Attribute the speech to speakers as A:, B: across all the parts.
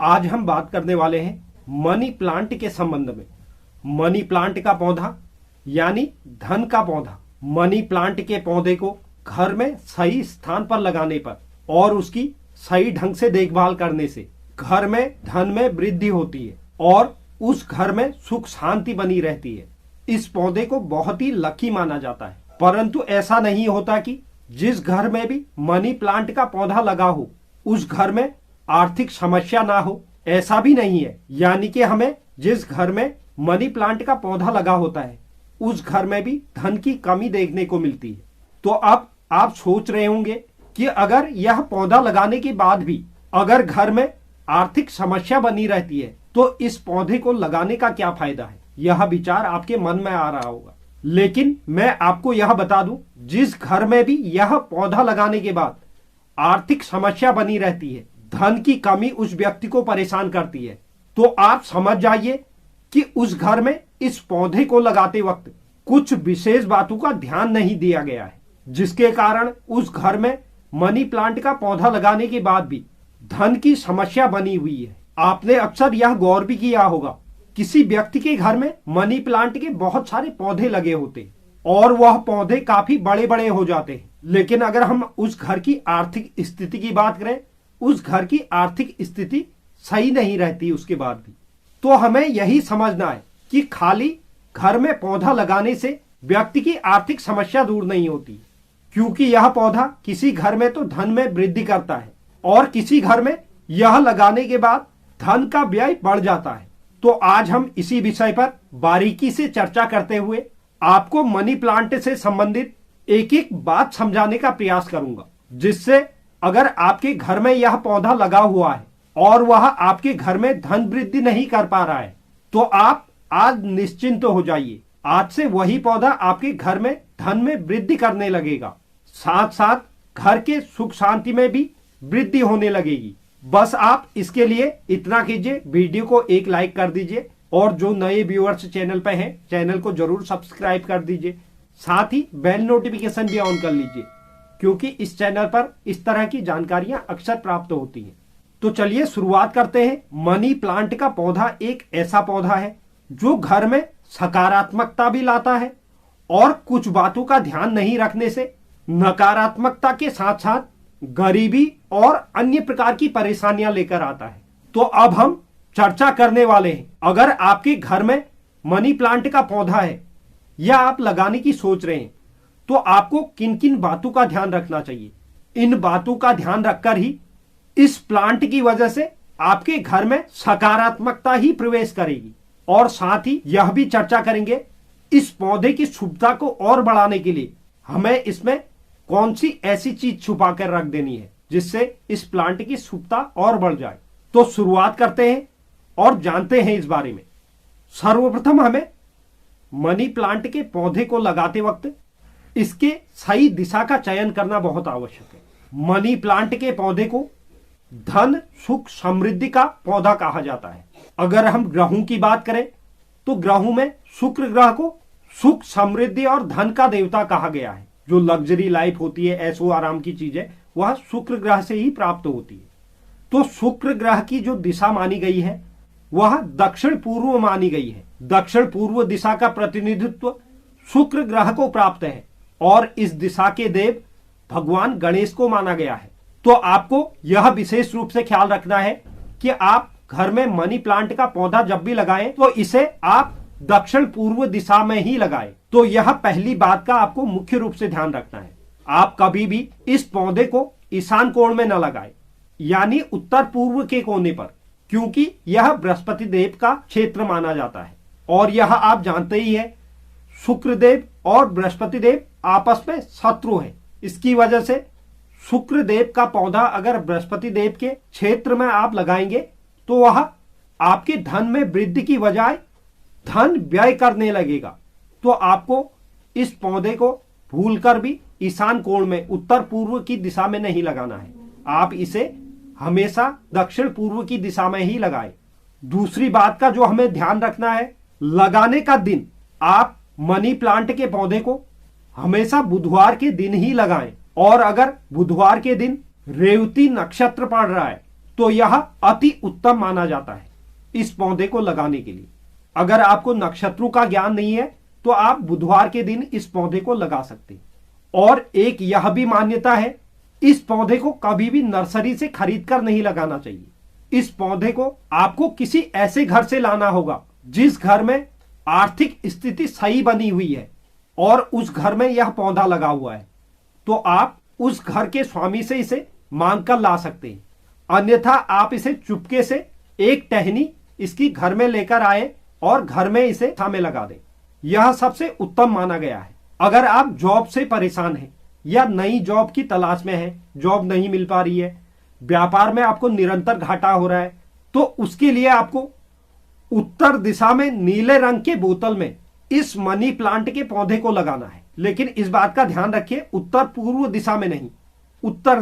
A: आज हम बात करने वाले हैं मनी प्लांट के संबंध में। मनी प्लांट का पौधा यानी धन का पौधा। मनी प्लांट के पौधे को घर में सही स्थान पर लगाने पर और उसकी सही ढंग से देखभाल करने से घर में धन में वृद्धि होती है और उस घर में सुख शांति बनी रहती है। इस पौधे को बहुत ही लकी माना जाता है, परंतु ऐसा नहीं होता कि जिस घर में भी मनी प्लांट का पौधा लगा हो उस घर में आर्थिक समस्या ना हो, ऐसा भी नहीं है। यानी कि हमें जिस घर में मनी प्लांट का पौधा लगा होता है उस घर में भी धन की कमी देखने को मिलती है। तो अब आप सोच रहे होंगे कि अगर यह पौधा लगाने के बाद भी अगर घर में आर्थिक समस्या बनी रहती है तो इस पौधे को लगाने का क्या फायदा है। यह विचार आपके मन में आ रहा होगा, लेकिन मैं आपको यह बता दूं, जिस घर में भी यह पौधा लगाने के बाद आर्थिक समस्या बनी रहती है, धन की कमी उस व्यक्ति को परेशान करती है, तो आप समझ जाइए कि उस घर में इस पौधे को लगाते वक्त कुछ विशेष बातों का ध्यान नहीं दिया गया है, जिसके कारण उस घर में मनी प्लांट का पौधा लगाने के बाद भी धन की समस्या बनी हुई है। आपने अक्सर यह गौर भी किया होगा, किसी व्यक्ति के घर में मनी प्लांट के बहुत सारे पौधे लगे होते हैं और वह पौधे काफी बड़े बड़े हो जाते हैं, लेकिन अगर हम उस घर की आर्थिक स्थिति की बात करें, उस घर की आर्थिक स्थिति सही नहीं रहती उसके बाद भी। तो हमें यही समझना है कि खाली घर में पौधा लगाने से व्यक्ति की आर्थिक समस्या दूर नहीं होती, क्योंकि यह पौधा किसी घर में तो धन में वृद्धि करता है और किसी घर में यह लगाने के बाद धन का व्यय बढ़ जाता है। तो आज हम इसी विषय पर बारीकी से चर्चा करते हुए आपको मनी प्लांट से संबंधित एक एक बात समझाने का प्रयास करूंगा, जिससे अगर आपके घर में यह पौधा लगा हुआ है और वह आपके घर में धन वृद्धि नहीं कर पा रहा है तो आप आज निश्चिंत हो जाइए। आज से वही पौधा आपके घर में धन में वृद्धि करने लगेगा, साथ साथ घर के सुख शांति में भी वृद्धि होने लगेगी। बस आप इसके लिए इतना कीजिए, वीडियो को एक लाइक कर दीजिए और जो नए व्यूअर्स चैनल पे हैं चैनल को जरूर सब्सक्राइब कर दीजिए, साथ ही बेल नोटिफिकेशन भी ऑन कर लीजिए, क्योंकि इस चैनल पर इस तरह की जानकारियां अक्सर प्राप्त होती हैं। तो चलिए शुरुआत करते हैं। मनी प्लांट का पौधा एक ऐसा पौधा है जो घर में सकारात्मकता भी लाता है और कुछ बातों का ध्यान नहीं रखने से नकारात्मकता के साथ साथ गरीबी और अन्य प्रकार की परेशानियां लेकर आता है। तो अब हम चर्चा करने वाले हैं, अगर आपके घर में मनी प्लांट का पौधा है या आप लगाने की सोच रहे हैं तो आपको किन किन बातों का ध्यान रखना चाहिए। इन बातों का ध्यान रखकर ही इस प्लांट की वजह से आपके घर में सकारात्मकता ही प्रवेश करेगी। और साथ ही यह भी चर्चा करेंगे इस पौधे की शुभता को और बढ़ाने के लिए हमें इसमें कौन सी ऐसी चीज छुपा कर रख देनी है जिससे इस प्लांट की शुभता और बढ़ जाए। तो शुरुआत करते हैं और जानते हैं इस बारे में। सर्वप्रथम हमें मनी प्लांट के पौधे को लगाते वक्त इसके सही दिशा का चयन करना बहुत आवश्यक है। मनी प्लांट के पौधे को धन सुख समृद्धि का पौधा कहा जाता है। अगर हम ग्रहों की बात करें तो ग्रहों में शुक्र ग्रह को सुख समृद्धि और धन का देवता कहा गया है। जो लग्जरी लाइफ होती है, ऐशो आराम की चीजें, वह शुक्र ग्रह से ही प्राप्त होती है। तो शुक्र ग्रह की जो दिशा मानी गई है वह दक्षिण पूर्व मानी गई है। दक्षिण पूर्व दिशा का प्रतिनिधित्व शुक्र ग्रह को प्राप्त है और इस दिशा के देव भगवान गणेश को माना गया है। तो आपको यह विशेष रूप से ख्याल रखना है कि आप घर में मनी प्लांट का पौधा जब भी लगाएं तो इसे आप दक्षिण पूर्व दिशा में ही लगाएं। तो यह पहली बात का आपको मुख्य रूप से ध्यान रखना है। आप कभी भी इस पौधे को ईशान कोण में न लगाएं, यानी उत्तर पूर्व के कोने पर, क्योंकि यह बृहस्पति देव का क्षेत्र माना जाता है और यह आप जानते ही है शुक्रदेव और बृहस्पति देव आपस में शत्रु है। इसकी वजह से शुक्रदेव का पौधा अगर बृहस्पति देव के क्षेत्र में आप लगाएंगे तो वह आपके धन में वृद्धि की बजाय धन व्यय करने लगेगा। तो आपको इस पौधे को भूलकर भी ईशान कोण में उत्तर पूर्व की दिशा में नहीं लगाना है। आप इसे हमेशा दक्षिण पूर्व की दिशा में ही लगाएं। दूसरी बात का जो हमें ध्यान रखना है, लगाने का दिन आप मनी प्लांट के पौधे को हमेशा बुधवार के दिन ही लगाएं और अगर बुधवार के दिन रेवती नक्षत्र पड़ रहा है तो यह अति उत्तम माना जाता है इस पौधे को लगाने के लिए। अगर आपको नक्षत्रों का ज्ञान नहीं है तो आप बुधवार के दिन इस पौधे को लगा सकते हैं। और एक यह भी मान्यता है, इस पौधे को कभी भी नर्सरी से खरीद कर नहीं लगाना चाहिए। इस पौधे को आपको किसी ऐसे घर से लाना होगा जिस घर में आर्थिक स्थिति सही बनी हुई है और उस घर में यह पौधा लगा हुआ है, तो आप उस घर के स्वामी से इसे मांग कर ला सकते हैं। अन्यथा आप इसे चुपके से एक टहनी इसकी घर में लेकर आए और घर में इसे छामे लगा दें। यह सबसे उत्तम माना गया है। अगर आप जॉब से परेशान हैं या नई जॉब की तलाश में हैं, जॉब नहीं मिल पा रही है, व्यापार में आपको निरंतर घाटा हो रहा है, तो उसके लिए आपको उत्तर दिशा में नीले रंग के बोतल में इस मनी प्लांट के पौधे को लगाना है। लेकिन इस बात का ध्यान रखिए, उत्तर पूर्व दिशा में नहीं, उत्तर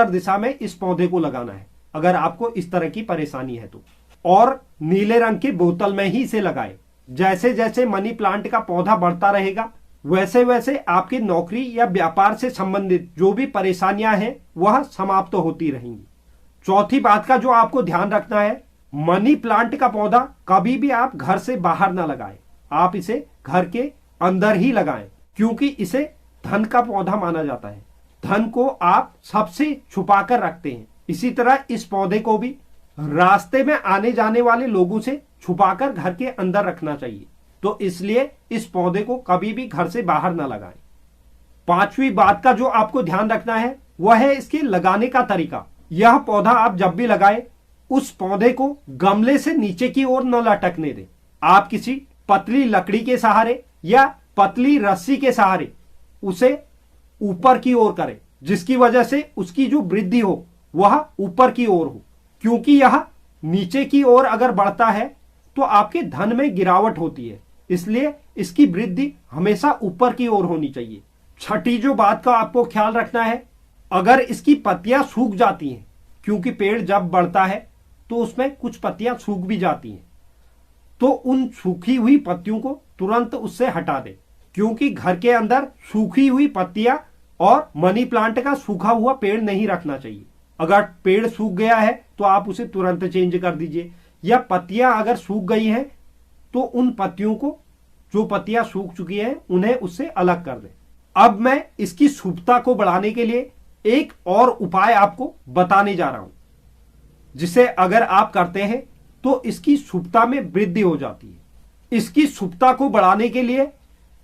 A: दिशा में इस पौधे को लगाना है अगर आपको इस तरह की परेशानी है तो। और नीले रंग की बोतल में ही इसे लगाए। जैसे जैसे मनी प्लांट का पौधा बढ़ता रहेगा वैसे वैसे आपकी नौकरी या व्यापार से संबंधित जो भी परेशानियां हैं वह समाप्त होती रहेंगी। चौथी बात का जो आपको ध्यान रखना है, मनी प्लांट का पौधा कभी भी आप घर से बाहर ना लगाएं, आप इसे घर के अंदर ही लगाएं, क्योंकि इसे धन का पौधा माना जाता है। धन को आप सबसे छुपा कर रखते हैं। इसी तरह इस पौधे को भी रास्ते में आने जाने वाले लोगों से छुपाकर घर के अंदर रखना चाहिए। तो इसलिए इस पौधे को कभी भी घर से बाहर ना लगाएं। पांचवी बात का जो आपको ध्यान रखना है वह है इसके लगाने का तरीका। यह पौधा आप जब भी लगाए उस पौधे को गमले से नीचे की ओर न लटकने दें। आप किसी पतली लकड़ी के सहारे या पतली रस्सी के सहारे उसे ऊपर की ओर करें, जिसकी वजह से उसकी जो वृद्धि हो वह ऊपर की ओर हो, क्योंकि यह नीचे की ओर अगर बढ़ता है तो आपके धन में गिरावट होती है। इसलिए इसकी वृद्धि हमेशा ऊपर की ओर होनी चाहिए। छठी जो बात का आपको ख्याल रखना है, अगर इसकी पत्तियां सूख जाती हैं, क्योंकि पेड़ जब बढ़ता है तो उसमें कुछ पत्तियां सूख भी जाती हैं, तो उन सूखी हुई पत्तियों को तुरंत उससे हटा दें, क्योंकि घर के अंदर सूखी हुई पत्तियां और मनी प्लांट का सूखा हुआ पेड़ नहीं रखना चाहिए। अगर पेड़ सूख गया है तो आप उसे तुरंत चेंज कर दीजिए, या पत्तियां अगर सूख गई हैं तो उन पत्तियों को, जो पत्तियां सूख चुकी हैं, उन्हें उससे अलग कर दें। अब मैं इसकी शुभता को बढ़ाने के लिए एक और उपाय आपको बताने जा रहा हूं, जिसे अगर आप करते हैं तो इसकी शुभता में वृद्धि हो जाती है। इसकी शुभता को बढ़ाने के लिए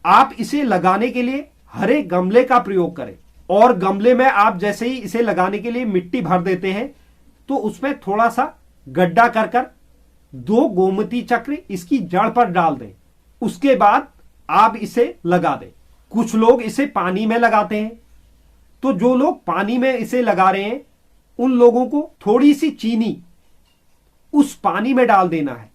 A: आप इसे लगाने के लिए हरे गमले का प्रयोग करें, और गमले में आप जैसे ही इसे लगाने के लिए मिट्टी भर देते हैं तो उसमें थोड़ा सा गड्ढा कर कर 2 गोमती चक्र इसकी जड़ पर डाल दें। उसके बाद आप इसे लगा दें। कुछ लोग इसे पानी में लगाते हैं, तो जो लोग पानी में इसे लगा रहे हैं उन लोगों को थोड़ी सी चीनी उस पानी में डाल देना है,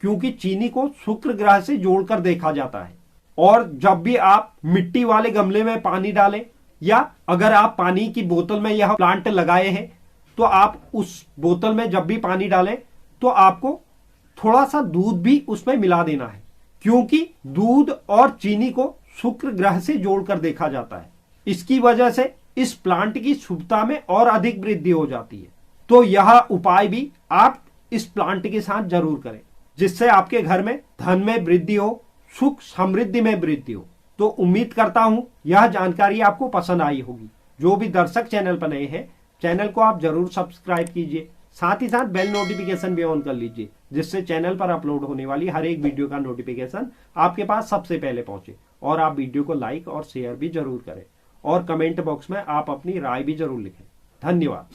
A: क्योंकि चीनी को शुक्र ग्रह से जोड़कर देखा जाता है। और जब भी आप मिट्टी वाले गमले में पानी डालें, या अगर आप पानी की बोतल में यह प्लांट लगाए हैं तो आप उस बोतल में जब भी पानी डालें तो आपको थोड़ा सा दूध भी उसमें मिला देना है, क्योंकि दूध और चीनी को शुक्र ग्रह से जोड़कर देखा जाता है। इसकी वजह से इस प्लांट की शुभता में और अधिक वृद्धि हो जाती है। तो यह उपाय भी आप इस प्लांट के साथ जरूर करें, जिससे आपके घर में धन में वृद्धि हो, सुख समृद्धि में वृद्धि हो। तो उम्मीद करता हूं यह जानकारी आपको पसंद आई होगी। जो भी दर्शक चैनल पर नए हैं, चैनल को आप जरूर सब्सक्राइब कीजिए, साथ ही साथ बेल नोटिफिकेशन भी ऑन कर लीजिए, जिससे चैनल पर अपलोड होने वाली हर एक वीडियो का नोटिफिकेशन आपके पास सबसे पहले पहुंचे। और आप वीडियो को लाइक और शेयर भी जरूर करें, और कमेंट बॉक्स में आप अपनी राय भी जरूर लिखें। धन्यवाद।